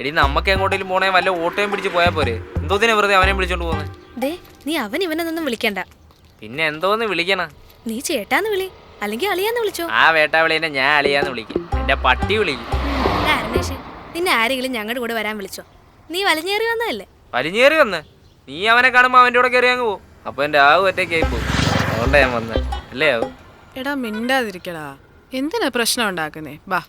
എടി നമുക്ക് എങ്ങോട്ടേലും പോണേ വല്ല ഓട്ടോയും പിടിച്ച് പോയാൽ പോരെ. എന്തോതിനെ വെറുതെ അവനെ വിളിച്ചോണ്ട് പോകുന്നത്? നീ അവനൊന്നും വിളിക്കണ്ട. പിന്നെ എന്തോന്ന് വിളിക്കണ? നീ ചേട്ടാന്ന് വിളി, അല്ലെങ്കിൽ അളിയാന്ന് വിളിച്ചോ. ആ വേട്ടാവിളിനെ ഞാൻ അളിയാന്ന് വിളിക്കും, എന്റെ പട്ടി വിളിക്കും. നിന്നെ ആരെങ്കിലും ഞങ്ങളുടെ കൂടെ വരാൻ വിളിച്ചോ? നീ വലിഞ്ഞേറി വന്നതല്ലേ? വലിഞ്ഞേറി വന്ന് നീ അവനെ കാണുമ്പോ അവന്റെ കൂടെ കയറി അങ്ങ് പോകും. അപ്പൊ എന്റെ ആവും ഒറ്റയ്ക്കായി പോകും. അതുകൊണ്ടാ ഞാൻ വന്നത്. അല്ലേ ആവും? എടാ മിണ്ടാതിരിക്കടാ, എന്തിനാ പ്രശ്നം ഉണ്ടാക്കുന്നേ? ബാ.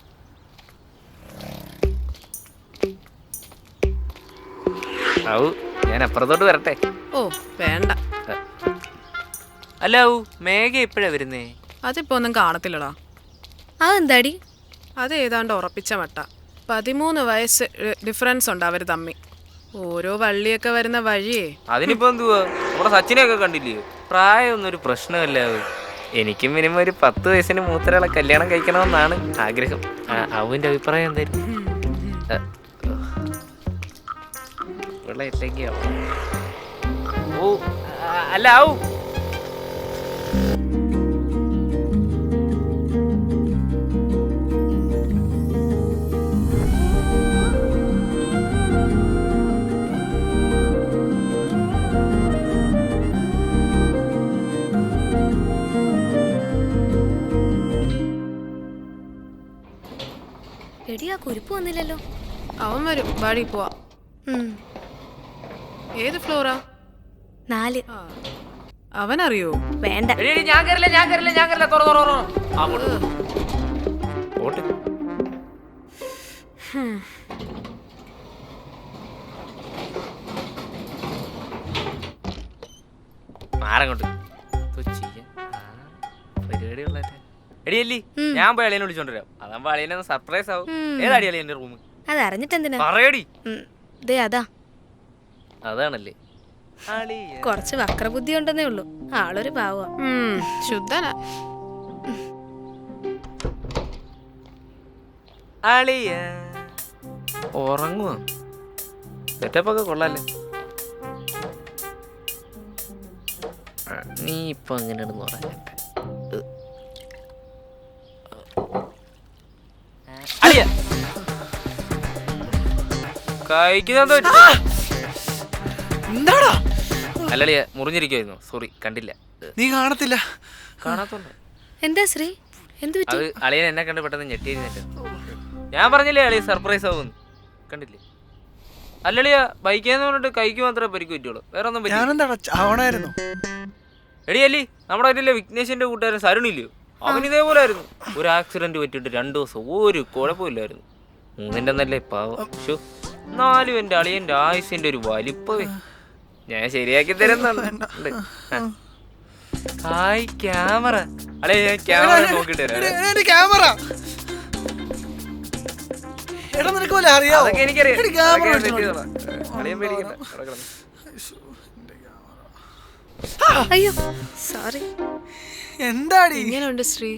ആവു ഞാൻ അപ്പുറത്തോട്ട് വരട്ടെ? ഓ വേണ്ട. അല്ല ആവു, മേഘ എപ്പോഴാ വരുന്നേ? അതിപ്പോ ഒന്നും കാണത്തില്ലടാ. അതെന്താടി? അത് ഏതാണ്ട് ഉറപ്പിച്ച മട്ട. 13 വയസ്സ് ഡിഫറൻസ് ഉണ്ട് അവര് തമ്മി. ഓരോ വള്ളിയൊക്കെ വരുന്ന വഴിയേ. അതിനിപ്പോ എന്തുവാ, നമ്മുടെ സച്ചിനെയൊക്കെ കണ്ടില്ലയോ? പ്രായമൊന്നും ഒരു പ്രശ്നമല്ല. എനിക്കും മിനിമം ഒരു 10 വയസ്സിന് മൂത്തൊരാളെ കല്യാണം കഴിക്കണമെന്നാണ് ആഗ്രഹം. അവന്റെ അഭിപ്രായം എന്തായിരുന്നു? ഓ അല്ല ആവു, എടിയാ കുരിപ്പ് വന്നില്ലല്ലോ. അവൻ വരും, വാടി പോവാ. ഏത് ഫ്ലോറാ? 4. അവനറിയോ? വേണ്ട. ഞാൻ കയറില്ല. മാറങ്ങോട്ട് പരിപാടി ഉള്ള എടിയല്ലി, ഞാൻ പോയി അളിയനെ വിളിച്ചോണ്ടിരാം. അതാകുമ്പോ അളിയനെ സർപ്രൈസ് ആവും. ഏതാടി അളിയന്റെ റൂം? അത് അറിഞ്ഞിട്ടെന്തിനാ? പറയടി. അതാ. അതാണല്ലേ. കുറച്ച് വക്രബുദ്ധി ഉണ്ടെന്നേ ഉള്ളൂ. ആളൊരു പാവ. ശുദ്ധന. അളിയ ഉറങ്ങുവാ. സെറ്റപ്പൊക്കെ കൊള്ളാല്ലേ. നീ ഇപ്പൊ എങ്ങനെയാണെന്ന് പറയാൻ അല്ലളിയ മുറിഞ്ഞിരിക്കുവായിരുന്നു. സോറി, കണ്ടില്ല. നീ കാണത്തില്ല. കാണാത്തോണ്ട്. എന്താ ശ്രീ, എന്ത് പറ്റി? അത് അളിയൻ എന്നെ കണ്ട് പെട്ടെന്ന് ഞെട്ടിയിരുന്നിട്ട്. ഞാൻ പറഞ്ഞില്ലേ അളിയ സർപ്രൈസ് ആവുന്നു. കണ്ടില്ലേ? അല്ലളിയ ബൈക്കേന്ന് പറഞ്ഞിട്ട് കൈക്ക് മാത്രമേ പരിക്ക് പറ്റുള്ളൂ, വേറെ ഒന്നും പറ്റില്ല. എടിയല്ലി, നമ്മുടെ അതിലെ വിഘ്നേഷിന്റെ കൂട്ടുകാരൻ സരുണില്ലയോ, അവൻ ഇതേപോലെ ആയിരുന്നു. ഒരു ആക്സിഡന്റ് പറ്റിയിട്ട് 2 ദിവസം ഒരു കുഴപ്പമില്ലായിരുന്നു. 3ന്റെ ഒന്നല്ലേ പാവം. 4 എന്റെ അളിയന്റെ ആയുസിന്റെ ഒരു വലിപ്പവേ. ഞാൻ ശരിയാക്കി തരുന്നുണ്ട്. Hi camera. അളേ ഞാൻ ക്യാമറ നോക്കിട്ട് തരാം. അതൊക്കെ എനിക്കറിയാം. അയ്യോ സോറി. എന്താടി ഇങ്ങനെയുണ്ട് ശ്രീ?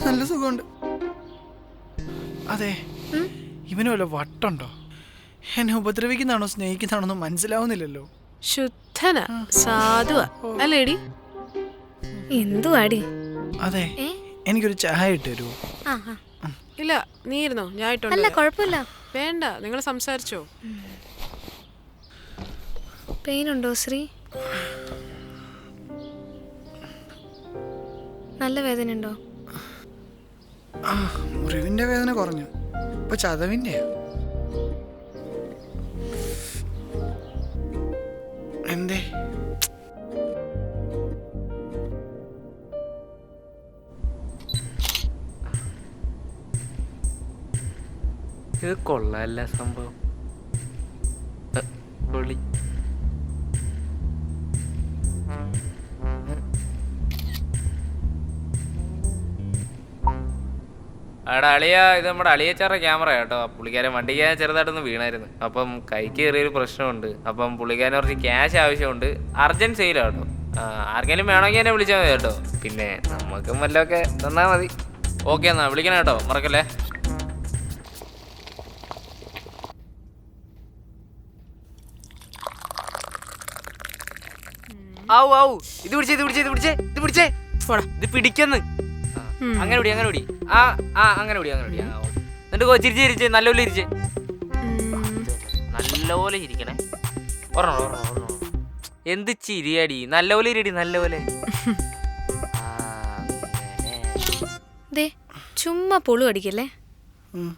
നല്ല സുഖമുണ്ട്. അതെ, ഇവന് വല്ല വട്ടുണ്ടോ? എന്നെ ഉപദ്രവിക്കുന്നതാണോ സ്നേഹിക്കുന്നതാണോ മനസ്സിലാവുന്നില്ലല്ലോ. ശുദ്ധന സാധുവാ അല്ലേടി? എന്തുവാടി? അതെ, എനിക്കൊരു ചായ ഇട്ട് തരുമോ? ഇല്ല, നീ ഇരുന്നോ, ഞാൻ അല്ല ഇട്ടുണ്ട്. കുഴപ്പമില്ല. വേണ്ട, നിങ്ങൾ സംസാരിച്ചോ. പെയിൻ ഉണ്ടോ ശ്രീ? നല്ല വേദന ഉണ്ടോ? മുറിവിന്റെ വേദന കുറഞ്ഞു, ഇപ്പൊ ചതവിന്റെ. എന്തേ? ഇത് കൊള്ളാല്ല സംഭവം. പൊളി. അവിടെ അളിയ, ഇത് നമ്മുടെ അളിയച്ചാറ ക്യാമറ കേട്ടോ. പുള്ളിക്കാരൻ വണ്ടിക്ക് ചെറുതായിട്ടൊന്ന് വീണായിരുന്നു. അപ്പം കൈക്ക് കയറിയൊരു പ്രശ്നമുണ്ട്. അപ്പം പുള്ളിക്കാരൻ കുറച്ച് ക്യാഷ് ആവശ്യമുണ്ട്. അർജന്റ് സെയിലാണ് കേട്ടോ. ആർക്കെങ്കിലും വേണമെങ്കിൽ എന്നെ വിളിച്ചാൽ മതി കേട്ടോ. പിന്നെ നമുക്കും വല്ലതൊക്കെ തന്നാൽ മതി. ഓക്കെ എന്നാ വിളിക്കണം കേട്ടോ, മറക്കല്ലേ. ആവു ആവു, ഇത് പിടിച്ചേ. ഇത് പിടിക്കുന്നു. അങ്ങനെ പിടി. അങ്ങനെ പിടി. എന്നിട്ട് ചിരിച്ചേ, നല്ലപോലെ ഇരിച്ചേ. നല്ലപോലെ ചിരിക്കണേ. ഒരെണ്ണം. എന്ത് ചിരിയാടി, നല്ലപോലെ ഇരിയടി, നല്ലപോലെ. ദേ ചുമ്മാ പുളു അടിക്കല്ലേ.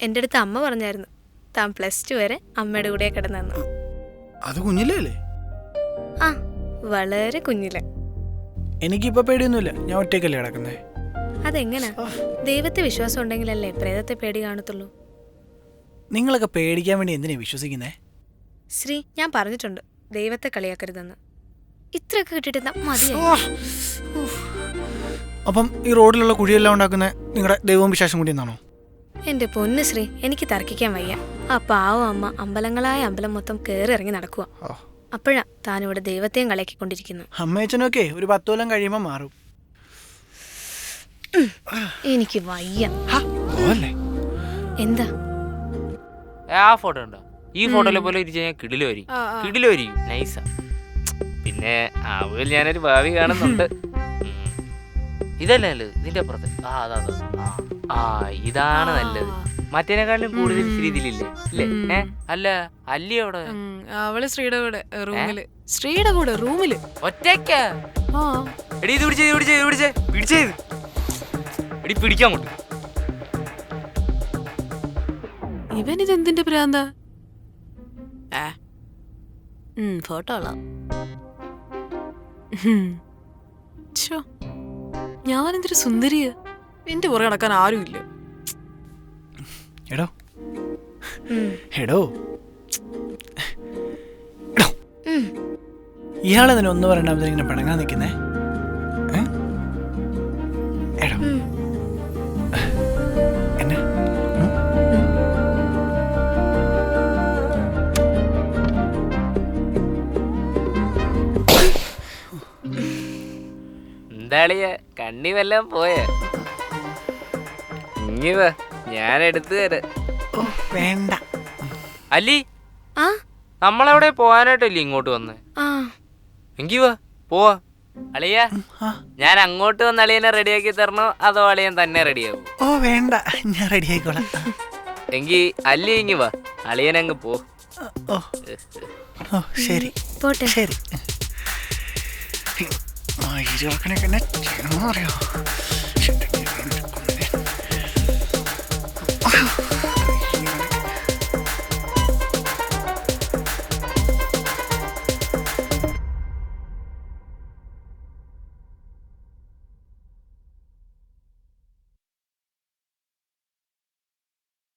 എൻ്റെ അടുത്ത് അമ്മ പറഞ്ഞായിരുന്നു താൻ +2 വരെ അമ്മയുടെ കൂടെ കിടന്നു. അത് കുഞ്ഞിലേ? ആ, വളരെ കുഞ്ഞിലെ. എനിക്കിപ്പോ പേടിയൊന്നുമില്ല, ഞാൻ ഒറ്റയ്ക്കല്ലേ കിടക്കുന്നേ. അതെങ്ങനാ? ദൈവത്തെ വിശ്വാസം ഉണ്ടെങ്കിലല്ലേ പ്രേതത്തെ പേടി കാണത്തുള്ളൂ. നിങ്ങളൊക്കെ പേടിക്കാൻ വേണ്ടി എന്തിനാ വിശ്വസിക്കുന്നേ? ശ്രീ, ഞാൻ പറഞ്ഞിട്ടുണ്ട് ദൈവത്തെ കളിയാക്കരുതെന്ന്. ഇത്രയൊക്കെ കിട്ടിയിട്ട് മതിയായി. അപ്പം ഈ റോഡിലുള്ള കുഴിയെല്ലാം ഉണ്ടാക്കുന്ന നിങ്ങളുടെ ദൈവവും വിശ്വാസം കൂടി എന്നാണോ? എൻ്റെ പൊന്ന് ശ്രീ, എനിക്ക് തർക്കിക്കാൻ വയ്യ. ആ പാവം അമ്മ അമ്പലങ്ങളായ അമ്പലം മൊത്തം കയറി ഇറങ്ങി നടക്കുക. അപ്പോഴാ താനിവിടെ ദൈവത്തെയും കളിയാക്കിക്കൊണ്ടിരിക്കുന്നു. അമ്മയച്ചനൊക്കെ ഒരു 10 കൊല്ലം കഴിയുമ്പോൾ മാറും. എനിക്ക് വയ്യ. എന്താ ആ ഫോട്ടോ ഉണ്ടോ? ഈ ഫോട്ടോയിലെ പോലെ ഇരിച്ചു കഴിഞ്ഞാൽ കിടിലുമായിരിക്കും, നൈസാ. പിന്നെ അവൽ ഞാനൊരു ഭാവി കാണുന്നുണ്ട്. ഇതല്ലേ നല്ലത്? ഇതിന്റെ അപ്പുറത്ത് ഇതാണ് നല്ലത്. മറ്റേനെക്കാളും കൂടുതൽ രീതിയിലില്ലേ? ഇല്ലേ? അല്ല അല്ലി അവിടെ അവള് ശ്രീയുടെ കൂടെ റൂമില് ഒറ്റയ്ക്ക. എടി ഇത് പിടിച്ചേ എടി പിടിക്കാൻ കൊണ്ട്. ഇവൻ ഇതെന്തിന്റെ ഭ്രാന്താ? ഫോട്ടോ ഞാനെന്തൊരു സുന്ദരിയ. എന്റെ പുറകെ നടക്കാൻ ആരുമില്ല. ഇയാളെ തന്നെ ഒന്ന് പറയണ്ടാമത്തെ ഇങ്ങനെ പിണങ്ങാൻ നിൽക്കുന്നേ. എടോ എന്നെ എന്താളിയ കണ്ണി വല്ലതും പോയേ? ഇങ്ങ ഞാൻ എടുത്തു തരാം. വേണ്ട അല്ലി, നമ്മളെവിടെ പോവാനായിട്ടല്ലേ ഇങ്ങോട്ട് വന്നേ? എങ്കി വാ പോവാ. അളിയ, ഞാൻ അങ്ങോട്ട് വന്ന് അളിയനെ റെഡിയാക്കി തരണോ അതോ അളിയൻ തന്നെ റെഡിയാവും? ഓ വേണ്ട, ഞാൻ റെഡി ആയിക്കോളാം. എങ്കി അല്ലി ഇങ്ങി വാ, അളിയനങ്ങ് പോ. ഓ ശരി പോട്ടെ. ശരി. ഇരുവക്കണൊക്കെ എന്നെ ചെയ്യണമെന്ന് അറിയോ?